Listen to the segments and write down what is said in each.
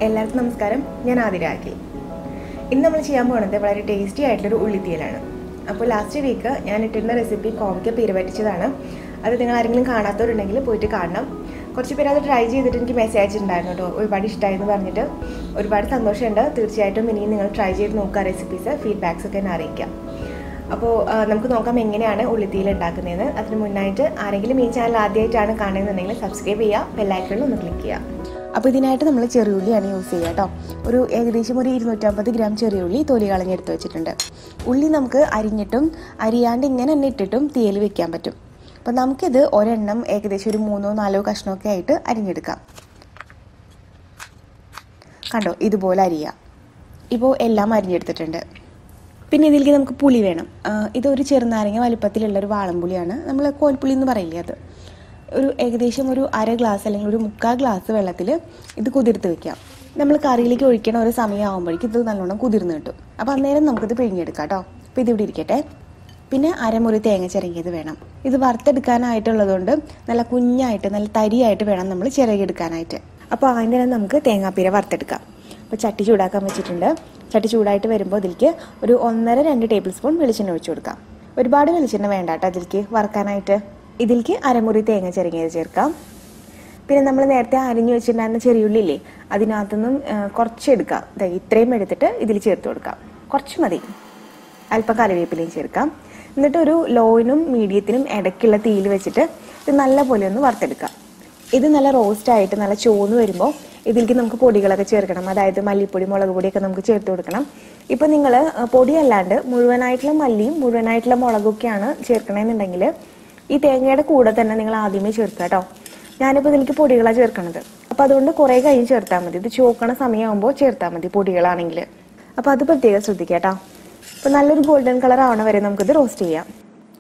എല്ലാവർക്കും നമസ്കാരം. ഞാൻ ആതിര അഖിൽ. ഇന്ന് നമ്മൾ ചെയ്യാൻ പോകുന്നത് വളരെ ടേസ്റ്റി ആയിട്ടുള്ളൊരു ഉള്ളി തീയലാണ്. അപ്പോൾ ലാസ്റ്റ് വീക്ക് ഞാൻ ഇട്ടിരുന്ന റെസിപ്പി കോവയ്ക്ക പീര പറ്റിച്ചതാണ്. അത് നിങ്ങൾ ആരെങ്കിലും കാണാത്തവരുണ്ടെങ്കിൽ പോയിട്ട് കാണണം. കുറച്ച് പേര് അത് ട്രൈ ചെയ്തിട്ട് എനിക്ക് മെസ്സേജ് അയച്ചിട്ടുണ്ടായിരുന്നു കേട്ടോ. ഒരുപാട് ഇഷ്ടമായെന്ന് പറഞ്ഞിട്ട് ഒരുപാട് സന്തോഷമുണ്ട്. തീർച്ചയായിട്ടും ഇനിയും നിങ്ങൾ ട്രൈ ചെയ്ത് നോക്കുക. റെസിപ്പീസ് ഫീഡ്ബാക്സ് ഒക്കെ എന്നെ അറിയിക്കാം. അപ്പോൾ നമുക്ക് നോക്കാം എങ്ങനെയാണ് ഉള്ളിത്തീയൽ ഉണ്ടാക്കുന്നതെന്ന്. അതിന് മുന്നായിട്ട് ആരെങ്കിലും ഈ ചാനൽ ആദ്യമായിട്ടാണ് കാണുന്നതെന്നുണ്ടെങ്കിൽ സബ്സ്ക്രൈബ് ചെയ്യുക, ബെല്ലൈക്കണിൽ ഒന്ന് ക്ലിക്ക് ചെയ്യുക. അപ്പോൾ ഇതിനായിട്ട് നമ്മൾ ചെറിയുള്ളിയാണ് യൂസ് ചെയ്യുക കേട്ടോ. ഒരു ഏകദേശം ഒരു 250 ഗ്രാം ചെറിയുള്ളി തൊലി കളഞ്ഞെടുത്ത് വെച്ചിട്ടുണ്ട്. ഉള്ളി നമുക്ക് അരിഞ്ഞിട്ടും അരിയാണ്ട് ഇങ്ങനെ തന്നെ ഇട്ടിട്ടും തീയൽ വെക്കാൻ പറ്റും. അപ്പോൾ നമുക്കിത് ഒരെണ്ണം ഏകദേശം ഒരു 3-4 കഷ്ണമൊക്കെ ആയിട്ട് അരിഞ്ഞെടുക്കാം. കണ്ടോ, ഇതുപോലെ അരിയാം. ഇപ്പോൾ എല്ലാം അരിഞ്ഞെടുത്തിട്ടുണ്ട്. പിന്നെ ഇതിലേക്ക് നമുക്ക് പുളി വേണം. ഇതൊരു ചെറുനാരങ്ങ വലിപ്പത്തിലുള്ളൊരു വാളംപുളിയാണ്. നമ്മൾ കോൽപ്പുളി എന്ന് പറയില്ലേ, അത് ഒരു ഏകദേശം ഒരു 1/2 ഗ്ലാസ് അല്ലെങ്കിൽ ഒരു 3/4 ഗ്ലാസ് വെള്ളത്തിൽ ഇത് കുതിർത്ത് വെക്കാം. നമ്മൾ കറിയിലേക്ക് ഒഴിക്കണ ഒരു സമയമാകുമ്പോഴേക്കും ഇത് നല്ലോണം കുതിർന്ന് കിട്ടും. അപ്പോൾ അന്നേരം നമുക്കിത് പിഴിഞ്ഞെടുക്കാം കേട്ടോ. അപ്പോൾ ഇതിവിടെ ഇരിക്കട്ടെ. പിന്നെ അരമുറി തേങ്ങ ചിരകിയത് വേണം. ഇത് വറുത്തെടുക്കാനായിട്ടുള്ളതുകൊണ്ട് നല്ല കുഞ്ഞായിട്ട് നല്ല തരിയായിട്ട് വേണം നമ്മൾ ചിരകിയെടുക്കാനായിട്ട്. അപ്പോൾ അതിൻ്റെ തന്നെ നമുക്ക് തേങ്ങാപ്പീര വറുത്തെടുക്കാം. അപ്പോൾ ചട്ടി ചൂടാക്കാൻ വെച്ചിട്ടുണ്ട്. ചട്ടി ചൂടായിട്ട് വരുമ്പോൾ ഇതിലേക്ക് ഒരു 1.5-2 ടേബിൾ സ്പൂൺ വെളിച്ചെണ്ണ ഒഴിച്ചു കൊടുക്കാം. ഒരുപാട് വെളിച്ചെണ്ണ വേണ്ട കേട്ടോ ഇതിലേക്ക് വറുക്കാനായിട്ട്. ഇതിലേക്ക് അരമുറി തേങ്ങ ചിരകിയത് ചേർക്കാം. പിന്നെ നമ്മൾ നേരത്തെ അരിഞ്ഞു വെച്ചിട്ടുണ്ടായിരുന്ന ചെറിയുള്ളി ഇല്ലേ, അതിനകത്തുനിന്നും കുറച്ചെടുക്കാം. ഇത്രയും എടുത്തിട്ട് ഇതിൽ ചേർത്ത് കൊടുക്കാം. കുറച്ച് മതി. അല്പം കറിവേപ്പിലയും ചേർക്കാം. എന്നിട്ട് ഒരു ലോയിനും മീഡിയത്തിനും ഇടയ്ക്കുള്ള തീയിൽ വെച്ചിട്ട് ഇത് നല്ല പോലെ ഒന്ന് വറുത്തെടുക്കാം. ഇത് നല്ല റോസ്റ്റായിട്ട് നല്ല ചോന്ന് വരുമ്പോൾ ഇതിലേക്ക് നമുക്ക് പൊടികളൊക്കെ ചേർക്കണം. അതായത് മല്ലിപ്പൊടി, മുളക് പൊടിയൊക്കെ നമുക്ക് ചേർത്ത് കൊടുക്കണം. ഇപ്പം നിങ്ങൾ പൊടിയല്ലാണ്ട് മുഴുവനായിട്ടുള്ള മല്ലിയും മുഴുവനായിട്ടുള്ള മുളകൊക്കെയാണ് ചേർക്കണമെന്നുണ്ടെങ്കിൽ ഈ തേങ്ങയുടെ കൂടെ തന്നെ നിങ്ങൾ ആദ്യമേ ചേർക്കുക കേട്ടോ. ഞാനിപ്പോൾ ഇതിലേക്ക് പൊടികളാണ് ചേർക്കണത്. അപ്പോൾ അതുകൊണ്ട് കുറേ കഴിഞ്ഞ് ചേർത്താൽ മതി. ഇത് ചോക്കണ സമയമാകുമ്പോൾ ചേർത്താൽ മതി പൊടികളാണെങ്കിൽ. അപ്പോൾ അത് പ്രത്യേകം ശ്രദ്ധിക്കുക കേട്ടോ. അപ്പോൾ നല്ലൊരു ഗോൾഡൻ കളർ ആവണ വരെ നമുക്കിത് റോസ്റ്റ് ചെയ്യാം.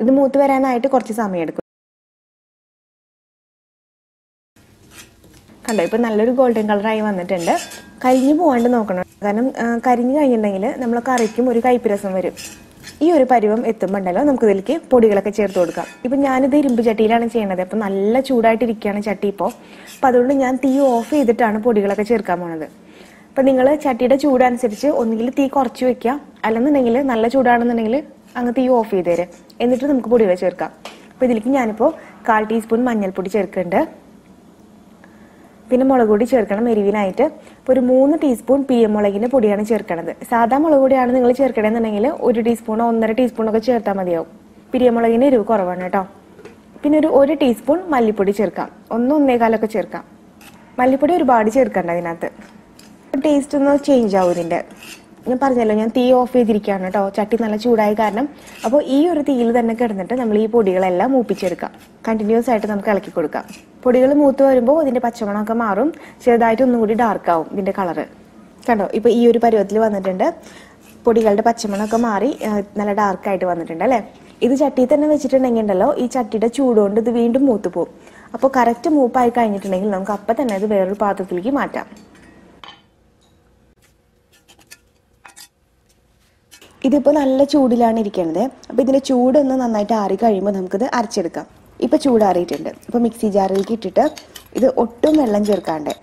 ഇത് മൂത്ത് വരാനായിട്ട് കുറച്ച് സമയം എടുക്കും. കണ്ടോ, ഇപ്പം നല്ലൊരു ഗോൾഡൻ കളറായി വന്നിട്ടുണ്ട്. കരിഞ്ഞു പോകാണ്ട് നോക്കണം. കാരണം കരിഞ്ഞു കഴിഞ്ഞിട്ടുണ്ടെങ്കിൽ നമ്മൾ കറിക്കും ഒരു കയ്പ്പ് വരും. ഈ ഒരു പരുവം എത്തുമ്പോണ്ടല്ലോ നമുക്ക് ഇതിലേക്ക് പൊടികളൊക്കെ ചേർത്ത് കൊടുക്കാം. ഇപ്പം ഞാനിത് ഇരുമ്പ് ചട്ടിയിലാണ് ചെയ്യണത്. അപ്പം നല്ല ചൂടായിട്ടിരിക്കുകയാണ് ചട്ടി ഇപ്പോൾ. അപ്പം അതുകൊണ്ട് ഞാൻ തീ ഓഫ് ചെയ്തിട്ടാണ് പൊടികളൊക്കെ ചേർക്കാൻ പോണത്. അപ്പം നിങ്ങൾ ചട്ടിയുടെ ചൂടനുസരിച്ച് ഒന്നുകിൽ തീ കുറച്ച് വെക്കുക, അല്ലെന്നുണ്ടെങ്കിൽ നല്ല ചൂടാണെന്നുണ്ടെങ്കിൽ അങ്ങ് തീ ഓഫ് ചെയ്ത് തരാം. എന്നിട്ട് നമുക്ക് പൊടികൾ ചേർക്കാം. അപ്പോൾ ഇതിലേക്ക് ഞാനിപ്പോൾ 1/4 ടീസ്പൂൺ മഞ്ഞൾപ്പൊടി ചേർക്കുന്നുണ്ട്. പിന്നെ മുളക് പൊടി ചേർക്കണം എരിവിനായിട്ട്. ഇപ്പോൾ ഒരു 3 ടീസ്പൂൺ മുളകിൻ്റെ പൊടിയാണ് ചേർക്കണത്. സാധാ മുളക് പൊടിയാണ് നിങ്ങൾ ചേർക്കണമെന്നുണ്ടെങ്കിൽ 1 ടീസ്പൂണോ 1.5 ടീസ്പൂണൊക്കെ ചേർത്താൽ മതിയാവും. മുളകിന് എരിവ് കുറവാണ് കേട്ടോ. പിന്നെ ഒരു 1 ടീസ്പൂൺ മല്ലിപ്പൊടി ചേർക്കാം. 1-1.25 ചേർക്കാം. മല്ലിപ്പൊടി ഒരുപാട് ചേർക്കണ്ട ഇതിനകത്ത്. ടേസ്റ്റ് ഒന്ന് ചേഞ്ച് ആവും ഇതിൻ്റെ. ഞാൻ പറഞ്ഞല്ലോ, ഞാൻ തീ ഓഫ് ചെയ്തിരിക്കുകയാണ് കേട്ടോ. ചട്ടി നല്ല ചൂടായ കാരണം. അപ്പോൾ ഈ ഒരു തീയിൽ തന്നെ കിടന്നിട്ട് നമ്മൾ ഈ പൊടികളെല്ലാം മൂപ്പിച്ചെടുക്കാം. കണ്ടിന്യൂസ് ആയിട്ട് നമുക്ക് ഇളക്കി കൊടുക്കാം. പൊടികൾ മൂത്ത് വരുമ്പോൾ ഇതിൻ്റെ പച്ചമണമൊക്കെ മാറും. ചെറുതായിട്ട് ഒന്നുകൂടി ഡാർക്ക് ആവും ഇതിൻ്റെ കളറ്. കണ്ടോ, ഇപ്പോൾ ഈ ഒരു പരുവത്തിൽ വന്നിട്ടുണ്ട്. പൊടികളുടെ പച്ചമണമൊക്കെ മാറി നല്ല ഡാർക്കായിട്ട് വന്നിട്ടുണ്ട് അല്ലേ. ഇത് ചട്ടിയിൽ തന്നെ വെച്ചിട്ടുണ്ടെങ്കിൽ ഉണ്ടല്ലോ, ഈ ചട്ടിയുടെ ചൂടുകൊണ്ട് ഇത് വീണ്ടും മൂത്ത് പോകും. അപ്പോൾ കറക്റ്റ് മൂപ്പായി കഴിഞ്ഞിട്ടുണ്ടെങ്കിൽ നമുക്ക് അപ്പം തന്നെ ഇത് വേറൊരു പാത്രത്തിലേക്ക് മാറ്റാം. ഇതിപ്പോൾ നല്ല ചൂടിലാണ് ഇരിക്കുന്നത്. അപ്പോൾ ഇതിൻ്റെ ചൂടൊന്ന് നന്നായിട്ട് ആറി കഴിയുമ്പോൾ നമുക്കിത് അരച്ചെടുക്കാം. ഇപ്പോൾ ചൂടാറിയിട്ടുണ്ട്. ഇപ്പോൾ മിക്സി ജാറിലേക്ക് ഇട്ടിട്ട് ഇത് ഒട്ടും വെള്ളം ചേർക്കാണ്ട്,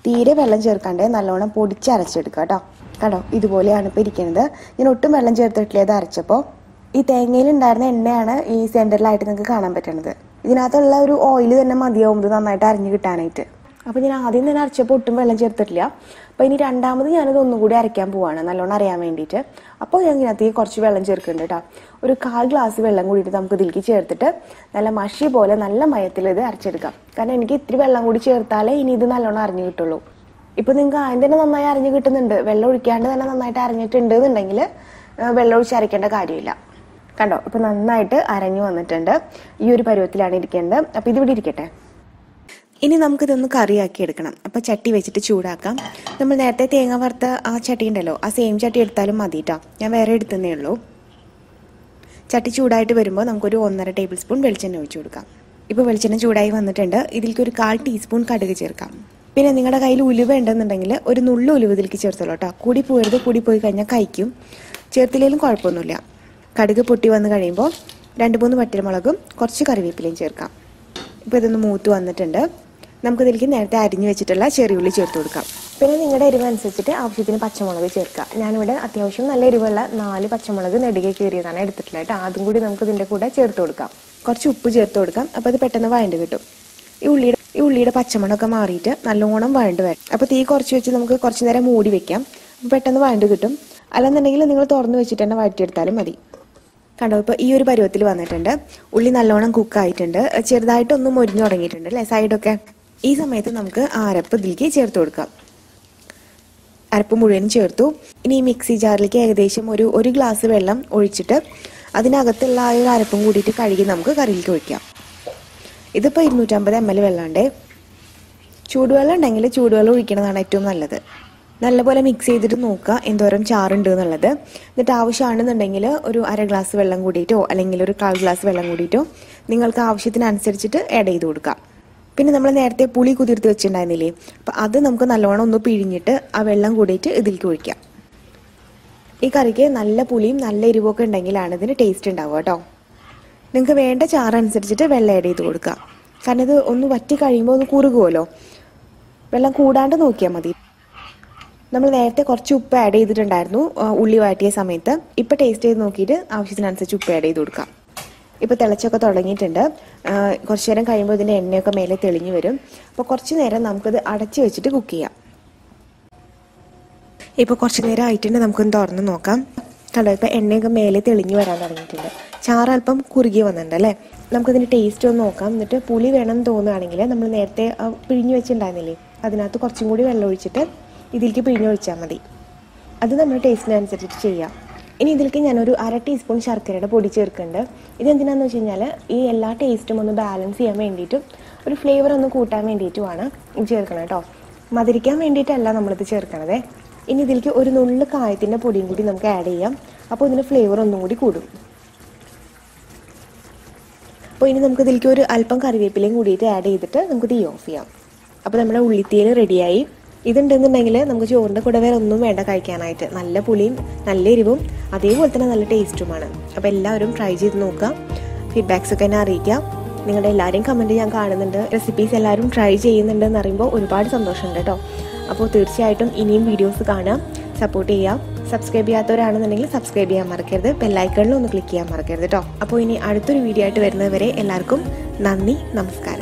തീരെ വെള്ളം ചേർക്കാണ്ട് നല്ലോണം പൊടിച്ച് അരച്ചെടുക്കുക കേട്ടോ. കേട്ടോ, ഇതുപോലെയാണ് ഇപ്പോൾ ഇരിക്കുന്നത്. ഞാൻ ഒട്ടും വെള്ളം ചേർത്തിട്ടില്ല ഇത് അരച്ചപ്പോൾ. ഈ തേങ്ങയിലുണ്ടായിരുന്ന എണ്ണയാണ് ഈ സെൻറ്ററിലായിട്ട് നിങ്ങൾക്ക് കാണാൻ പറ്റുന്നത്. ഇതിനകത്തുള്ള ഒരു ഓയിൽ തന്നെ മതിയാവും ഇത് നന്നായിട്ട് അരിഞ്ഞ് കിട്ടാനായിട്ട്. അപ്പോൾ ഞാൻ ആദ്യം തന്നെ അരച്ചപ്പോൾ ഒട്ടും വെള്ളം ചേർത്തിട്ടില്ല. അപ്പോൾ ഇനി രണ്ടാമത് ഞാനത് ഒന്നുകൂടി അരയ്ക്കാൻ പോവാണ്, നല്ലോണം അറിയാൻ വേണ്ടിയിട്ട്. അപ്പോൾ ഞാൻ ഇതിനകത്തേക്ക് കുറച്ച് വെള്ളം ചേർക്കുന്നുണ്ട് കേട്ടോ. ഒരു 1/4 ഗ്ലാസ് വെള്ളം കൂടിയിട്ട് നമുക്ക് ഇതിലേക്ക് ചേർത്തിട്ട് നല്ല മഷി പോലെ നല്ല മയത്തിൽ ഇത് അരച്ചെടുക്കാം. കാരണം എനിക്ക് ഇത്തിരി വെള്ളം കൂടി ചേർത്താലേ ഇനി ഇത് നല്ലോണം അരിഞ്ഞു കിട്ടുള്ളൂ. ഇപ്പോൾ നിങ്ങൾക്ക് ആദ്യം തന്നെ നന്നായി അരിഞ്ഞു കിട്ടുന്നുണ്ട്, വെള്ളം ഒഴിക്കാണ്ട് തന്നെ നന്നായിട്ട് അരഞ്ഞിട്ടുണ്ട് എന്നുണ്ടെങ്കിൽ വെള്ളം ഒഴിച്ച് അരയ്ക്കേണ്ട കാര്യമില്ല. കണ്ടോ, ഇപ്പോൾ നന്നായിട്ട് അരഞ്ഞു വന്നിട്ടുണ്ട്. ഈ ഒരു പരുവത്തിലാണ് ഇരിക്കേണ്ടത്. അപ്പോൾ ഇതിവിടെ ഇരിക്കട്ടെ. ഇനി നമുക്കിതൊന്ന് കറിയാക്കി എടുക്കണം. അപ്പോൾ ചട്ടി വെച്ചിട്ട് ചൂടാക്കാം. നമ്മൾ നേരത്തെ തേങ്ങ വറുത്ത ആ ചട്ടി ഉണ്ടല്ലോ, ആ സെയിം ചട്ടി എടുത്താലും മതി കേട്ടോ. ഞാൻ വേറെ എടുത്തതേ ഉള്ളൂ. ചട്ടി ചൂടായിട്ട് വരുമ്പോൾ നമുക്കൊരു 1.5 ടേബിൾ സ്പൂൺ വെളിച്ചെണ്ണ ഒഴിച്ചു കൊടുക്കാം. ഇപ്പോൾ വെളിച്ചെണ്ണ ചൂടായി വന്നിട്ടുണ്ട്. ഇതിലേക്ക് ഒരു 1/4 ടീസ്പൂൺ കടുക് ചേർക്കാം. പിന്നെ നിങ്ങളുടെ കയ്യിൽ ഉലുവ ഉണ്ടെന്നുണ്ടെങ്കിൽ ഒരു നുള്ളു ഉലുവ ഇതിലേക്ക് ചേർത്തോളൂ കേട്ടോ. കൂടി പോയരുത്, കൂടി പോയി കഴിഞ്ഞാൽ കഴിക്കും. ചേർത്തില്ലെങ്കിലും കുഴപ്പമൊന്നുമില്ല. കടുക് പൊട്ടി വന്ന് കഴിയുമ്പോൾ 2-3 വറ്റൽമുളകും കുറച്ച് കറിവേപ്പിലയും ചേർക്കാം. ഇപ്പോൾ ഇതൊന്ന് മൂത്ത് വന്നിട്ടുണ്ട്. നമുക്കിതിലേക്ക് നേരത്തെ അരിഞ്ഞു വെച്ചിട്ടുള്ള ചെറിയുള്ളി ചേർത്ത് കൊടുക്കാം. പിന്നെ നിങ്ങളുടെ എരിവ് അനുസരിച്ചിട്ട് ആവശ്യത്തിന് പച്ചമുളക് ചേർക്കുക. ഞാനിവിടെ അത്യാവശ്യം നല്ല എരിവുള്ള 4 പച്ചമുളക് നെടുകെ കീറിയതാണ് എടുത്തിട്ടുള്ളത് കേട്ടോ. അതും കൂടി നമുക്ക് ഇതിൻ്റെ കൂടെ ചേർത്ത് കൊടുക്കാം. കുറച്ച് ഉപ്പ് ചേർത്ത് കൊടുക്കാം. അപ്പോൾ അത് പെട്ടെന്ന് വഴണ്ട് കിട്ടും. ഈ ഉള്ളിയുടെ പച്ചമണമൊക്കെ മാറിയിട്ട് നല്ലോണം വഴണ്ട് വരും. അപ്പോൾ തീ കുറച്ച് വെച്ച് നമുക്ക് കുറച്ച് നേരം മൂടി വെക്കാം. അപ്പോൾ പെട്ടെന്ന് വഴണ്ട് കിട്ടും. അല്ലെന്നുണ്ടെങ്കിൽ നിങ്ങൾ തുറന്ന് വെച്ചിട്ട് തന്നെ വഴറ്റിയെടുത്താലും മതി. കണ്ടോ, ഇപ്പോൾ ഈ ഒരു പരുവത്തിൽ വന്നിട്ടുണ്ട്. ഉള്ളി നല്ലോണം കുക്കായിട്ടുണ്ട്. ചെറുതായിട്ടൊന്നും മൊരിഞ്ഞു തുടങ്ങിയിട്ടുണ്ട് അല്ലേ സൈഡൊക്കെ. ഈ സമയത്ത് നമുക്ക് അരപ്പ് ഇതിലേക്ക് ചേർത്ത് കൊടുക്കാം. അരപ്പ് മുഴുവനും ചേർത്തു. ഇനി ഈ മിക്സി ജാറിലേക്ക് ഏകദേശം ഒരു ഗ്ലാസ് വെള്ളം ഒഴിച്ചിട്ട് അതിനകത്തുള്ള ആ ഒരു അരപ്പും കൂടിയിട്ട് കഴുകി നമുക്ക് കറിയിലേക്ക് ഒഴിക്കാം. ഇതിപ്പോൾ 250 ml വെള്ളമുണ്ട്. ചൂടുവെള്ളം ഉണ്ടെങ്കിൽ ചൂടുവെള്ളം ഒഴിക്കണതാണ് ഏറ്റവും നല്ലത്. നല്ലപോലെ മിക്സ് ചെയ്തിട്ട് നോക്കുക എന്തോരം ചാറുണ്ട് എന്നുള്ളത്. എന്നിട്ട് ആവശ്യമാണെന്നുണ്ടെങ്കിൽ ഒരു അര ഗ്ലാസ് വെള്ളം കൂടിയിട്ടോ അല്ലെങ്കിൽ ഒരു 1/4 ഗ്ലാസ് വെള്ളം കൂടിയിട്ടോ നിങ്ങൾക്ക് ആവശ്യത്തിനനുസരിച്ചിട്ട് ആഡ് ചെയ്ത് കൊടുക്കാം. പിന്നെ നമ്മൾ നേരത്തെ പുളി കുതിർത്ത് വെച്ചിട്ടുണ്ടായിരുന്നില്ലേ, അപ്പം അത് നമുക്ക് നല്ലോണം ഒന്ന് പിഴിഞ്ഞിട്ട് ആ വെള്ളം കൂടിയിട്ട് ഇതിലേക്ക് ഒഴിക്കാം. ഈ കറിക്ക് നല്ല പുളിയും നല്ല എരിവൊക്കെ ഉണ്ടെങ്കിലാണ് ഇതിന് ടേസ്റ്റ് ഉണ്ടാവുക കേട്ടോ. നിങ്ങൾക്ക് വേണ്ട ചാറനുസരിച്ചിട്ട് വെള്ളം ആഡ് ചെയ്ത് കൊടുക്കുക. കാരണം ഇത് ഒന്ന് വറ്റി കഴിയുമ്പോൾ ഒന്ന് കുറുകുമല്ലോ. വെള്ളം കൂടാണ്ട് നോക്കിയാൽ മതി. നമ്മൾ നേരത്തെ കുറച്ച് ഉപ്പ് ആഡ് ചെയ്തിട്ടുണ്ടായിരുന്നു ഉള്ളി വാട്ടിയ സമയത്ത്. ഇപ്പോൾ ടേസ്റ്റ് ചെയ്ത് നോക്കിയിട്ട് ആവശ്യത്തിനനുസരിച്ച് ഉപ്പ് ആഡ് ചെയ്ത് കൊടുക്കാം. ഇപ്പോൾ തിളച്ചൊക്കെ തുടങ്ങിയിട്ടുണ്ട്. കുറച്ച് നേരം കഴിയുമ്പോൾ ഇതിൻ്റെ എണ്ണയൊക്കെ മേലെ തെളിഞ്ഞു വരും. അപ്പോൾ കുറച്ച് നേരം നമുക്കിത് അടച്ച് വെച്ചിട്ട് കുക്ക് ചെയ്യാം. ഇപ്പോൾ കുറച്ച് നേരം ആയിട്ടുണ്ട്. നമുക്കൊന്ന് തുറന്ന് നോക്കാം. കണ്ടോ, ഇപ്പോൾ എണ്ണയൊക്കെ മേലെ തെളിഞ്ഞു വരാൻ തുടങ്ങിയിട്ടുണ്ട്. ചാറ് അല്പം കുറുകി വന്നിട്ടുണ്ട് അല്ലേ. നമുക്കിതിൻ്റെ ടേസ്റ്റ് ഒന്ന് നോക്കാം. എന്നിട്ട് പുളി വേണം തോന്നുകയാണെങ്കിൽ നമ്മൾ നേരത്തെ പിഴിഞ്ഞ് വെച്ചിട്ടുണ്ടായിരുന്നില്ലേ, അതിനകത്ത് കുറച്ചും കൂടി വെള്ളം ഒഴിച്ചിട്ട് ഇതിലേക്ക് പിഴിഞ്ഞൊഴിച്ചാൽ മതി. അത് നമ്മുടെ ടേസ്റ്റിനനുസരിച്ചിട്ട് ചെയ്യാം. ഇനി ഇതിലേക്ക് ഞാനൊരു 1/2 ടീസ്പൂൺ ശർക്കരയുടെ പൊടി ചേർക്കുന്നുണ്ട്. ഇതെന്തിനാന്ന് വെച്ച് കഴിഞ്ഞാൽ ഈ എല്ലാ ടേസ്റ്റും ഒന്ന് ബാലൻസ് ചെയ്യാൻ വേണ്ടിയിട്ടും ഒരു ഫ്ലേവർ ഒന്ന് കൂട്ടാൻ വേണ്ടിയിട്ടുമാണ് ഇത് ചേർക്കണം കേട്ടോ. മധുരിക്കാൻ വേണ്ടിയിട്ടല്ല നമ്മളിത് ചേർക്കണത്. ഇനി ഇതിലേക്ക് ഒരു നുള്ളു കായത്തിൻ്റെ പൊടിയും കൂടി നമുക്ക് ആഡ് ചെയ്യാം. അപ്പോൾ ഇതിന് ഫ്ലേവർ ഒന്നും കൂടി കൂടും. അപ്പോൾ ഇനി നമുക്ക് ഇതിലേക്ക് ഒരു അല്പം കറിവേപ്പിലയും കൂടിയിട്ട് ആഡ് ചെയ്തിട്ട് നമുക്ക് തീ ഓഫ് ചെയ്യാം. അപ്പോൾ നമ്മുടെ ഉള്ളിത്തീയൽ റെഡിയായി. ഇതുണ്ടെന്നുണ്ടെങ്കിൽ നമുക്ക് ചോറിൻ്റെ കൂടെ വേറെ ഒന്നും വേണ്ട കഴിക്കാനായിട്ട്. നല്ല പുളിയും നല്ല എരിവും അതേപോലെ തന്നെ നല്ല ടേസ്റ്റുമാണ്. അപ്പോൾ എല്ലാവരും ട്രൈ ചെയ്ത് നോക്കുക. ഫീഡ്ബാക്സ് ഒക്കെ എന്നെ അറിയിക്കാം. നിങ്ങളുടെ എല്ലാവരെയും കമൻറ്റ് ഞാൻ കാണുന്നുണ്ട്. റെസിപ്പീസ് എല്ലാവരും ട്രൈ ചെയ്യുന്നുണ്ടെന്ന് അറിയുമ്പോൾ ഒരുപാട് സന്തോഷമുണ്ട് കേട്ടോ. അപ്പോൾ തീർച്ചയായിട്ടും ഇനിയും വീഡിയോസ് കാണാം, സപ്പോർട്ട് ചെയ്യാം. സബ്സ്ക്രൈബ് ചെയ്യാത്തവരാണെന്നുണ്ടെങ്കിൽ സബ്സ്ക്രൈബ് ചെയ്യാൻ മറക്കരുത്. ബെല്ലൈക്കണിൽ ഒന്ന് ക്ലിക്ക് ചെയ്യാൻ മറക്കരുത് കേട്ടോ. അപ്പോൾ ഇനി അടുത്തൊരു വീഡിയോ ആയിട്ട് വരുന്നവരെ എല്ലാവർക്കും നന്ദി, നമസ്കാരം.